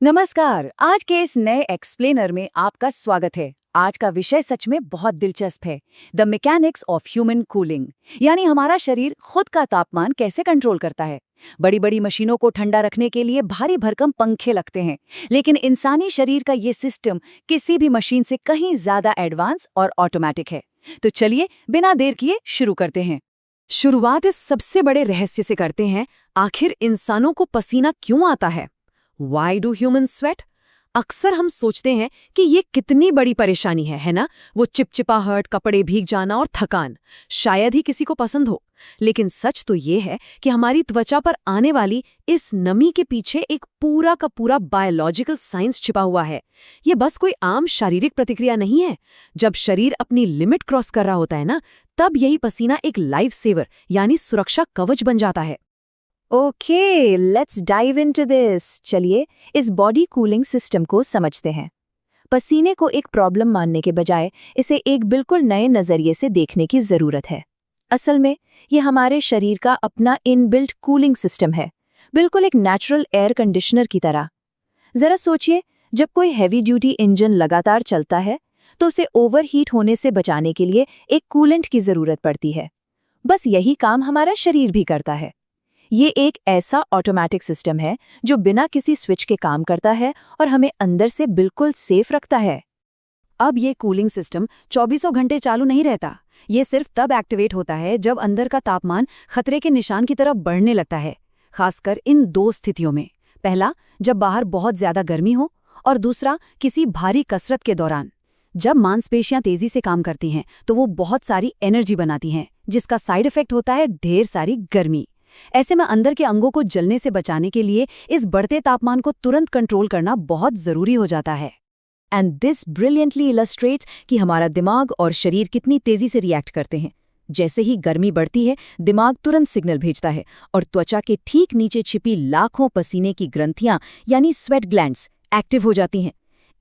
नमस्कार। आज के इस नए एक्सप्लेनर में आपका स्वागत है। आज का विषय सच में बहुत दिलचस्प है। The mechanics of human cooling, यानी हमारा शरीर खुद का तापमान कैसे कंट्रोल करता है। बड़ी बड़ी मशीनों को ठंडा रखने के लिए भारी भरकम पंखे लगते हैं, लेकिन इंसानी शरीर का ये सिस्टम किसी भी मशीन से कहीं ज्यादा एडवांस और ऑटोमेटिक है। तो चलिए बिना देर किए शुरू करते हैं। शुरुआत इस सबसे बड़े रहस्य से करते हैं। आखिर इंसानों को पसीना क्यों आता है? Why do humans sweat? अक्सर हम सोचते हैं कि ये कितनी बड़ी परेशानी है ना? वो चिपचिपाहट, कपड़े भीग जाना और थकान शायद ही किसी को पसंद हो। लेकिन सच तो ये है कि हमारी त्वचा पर आने वाली इस नमी के पीछे एक पूरा का पूरा बायोलॉजिकल साइंस छिपा हुआ है। ये बस कोई आम शारीरिक प्रतिक्रिया नहीं है। जब शरीर अपनी लिमिट क्रॉस कर रहा होता है ना, तब यही पसीना एक लाइफ सेवर यानी सुरक्षा कवच बन जाता है। Okay, let's dive into this. चलिए इस बॉडी कूलिंग सिस्टम को समझते हैं। पसीने को एक प्रॉब्लम मानने के बजाय इसे एक बिल्कुल नए नजरिए से देखने की जरूरत है। असल में ये हमारे शरीर का अपना इनबिल्ट कूलिंग सिस्टम है, बिल्कुल एक नेचुरल एयर कंडीशनर की तरह। जरा सोचिए, जब कोई हैवी ड्यूटी इंजन लगातार चलता है तो उसे ओवरहीट होने से बचाने के लिए एक कूलेंट की जरूरत पड़ती है। बस यही काम हमारा शरीर भी करता है। ये एक ऐसा ऑटोमेटिक सिस्टम है जो बिना किसी स्विच के काम करता है और हमें अंदर से बिल्कुल सेफ रखता है। अब ये कूलिंग सिस्टम 24 घंटे चालू नहीं रहता। ये सिर्फ तब एक्टिवेट होता है जब अंदर का तापमान खतरे के निशान की तरफ बढ़ने लगता है, खासकर इन दो स्थितियों में। पहला, जब बाहर बहुत ज्यादा गर्मी हो, और दूसरा, किसी भारी कसरत के दौरान। जब मांसपेशियां तेजी से काम करती हैं तो वो बहुत सारी एनर्जी बनाती हैं, जिसका साइड इफेक्ट होता है ढेर सारी गर्मी। ऐसे में अंदर के अंगों को जलने से बचाने के लिए इस बढ़ते तापमान को तुरंत कंट्रोल करना बहुत जरूरी हो जाता है। एंड दिस ब्रिलियंटली इलस्ट्रेट्स कि हमारा दिमाग और शरीर कितनी तेजी से रिएक्ट करते हैं। जैसे ही गर्मी बढ़ती है, दिमाग तुरंत सिग्नल भेजता है और त्वचा के ठीक नीचे छिपी लाखों पसीने की ग्रंथियां यानी स्वेट ग्लैंड्स एक्टिव हो जाती हैं।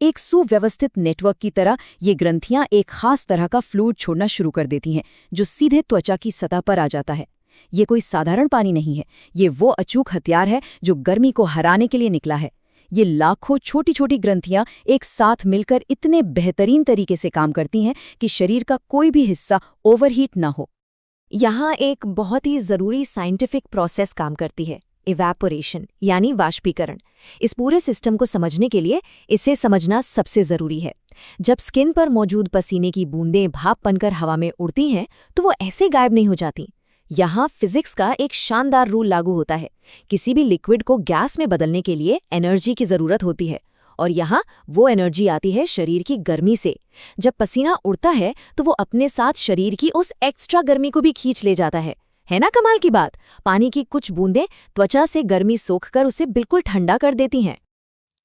एक सुव्यवस्थित नेटवर्क की तरह ये ग्रंथियां एक खास तरह का फ्लूइड छोड़ना शुरू कर देती हैं, जो सीधे त्वचा की सतह पर आ जाता है। ये कोई साधारण पानी नहीं है, ये वो अचूक हथियार है जो गर्मी को हराने के लिए निकला है। ये लाखों छोटी छोटी ग्रंथियां एक साथ मिलकर इतने बेहतरीन तरीके से काम करती हैं कि शरीर का कोई भी हिस्सा ओवरहीट ना हो। यहाँ एक बहुत ही जरूरी साइंटिफिक प्रोसेस काम करती है, इवैपोरेशन यानी वाष्पीकरण। इस पूरे सिस्टम को समझने के लिए इसे समझना सबसे जरूरी है। जब स्किन पर मौजूद पसीने की बूंदें भाप बनकर हवा में उड़ती हैं तो वो ऐसे गायब नहीं हो जाती। यहाँ फिजिक्स का एक शानदार रूल लागू होता है। किसी भी लिक्विड को गैस में बदलने के लिए एनर्जी की जरूरत होती है, और यहाँ वो एनर्जी आती है शरीर की गर्मी से। जब पसीना उड़ता है तो वो अपने साथ शरीर की उस एक्स्ट्रा गर्मी को भी खींच ले जाता है ना कमाल की बात। पानी की कुछ बूंदें त्वचा से गर्मी सोखकर उसे बिल्कुल ठंडा कर देती हैं।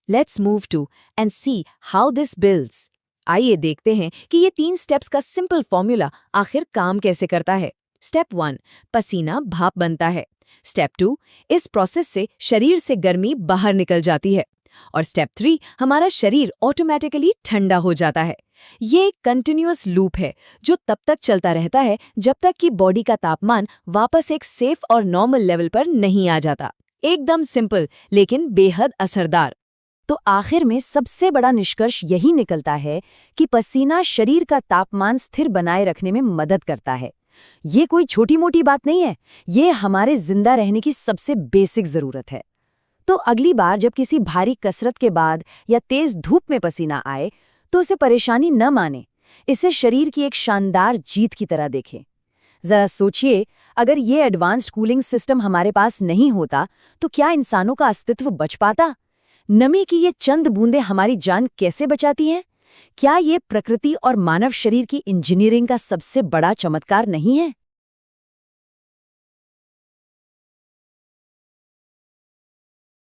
Let's move to and see how this builds. आइए देखते हैं कि ये 3 स्टेप्स का सिंपल फॉर्मूला आखिर काम कैसे करता है। स्टेप 1, पसीना भाप बनता है। स्टेप 2, इस प्रोसेस से शरीर से गर्मी बाहर निकल जाती है। और स्टेप 3, हमारा शरीर ऑटोमेटिकली ठंडा हो जाता है। ये एक कंटिन्यूअस लूप है जो तब तक चलता रहता है जब तक कि बॉडी का तापमान वापस एक सेफ और नॉर्मल लेवल पर नहीं आ जाता। एकदम सिंपल लेकिन बेहद असरदार। तो आखिर में सबसे बड़ा निष्कर्ष यही निकलता है कि पसीना शरीर का तापमान स्थिर बनाए रखने में मदद करता है। ये कोई छोटी मोटी बात नहीं है, ये हमारे जिंदा रहने की सबसे बेसिक जरूरत है। तो अगली बार जब किसी भारी कसरत के बाद या तेज धूप में पसीना आए तो उसे परेशानी न माने, इसे शरीर की एक शानदार जीत की तरह देखें। जरा सोचिए, अगर ये एडवांस्ड कूलिंग सिस्टम हमारे पास नहीं होता तो क्या इंसानों का अस्तित्व बच पाता? नमी की ये चंद बूंदें हमारी जान कैसे बचाती हैं? क्या ये प्रकृति और मानव शरीर की इंजीनियरिंग का सबसे बड़ा चमत्कार नहीं है?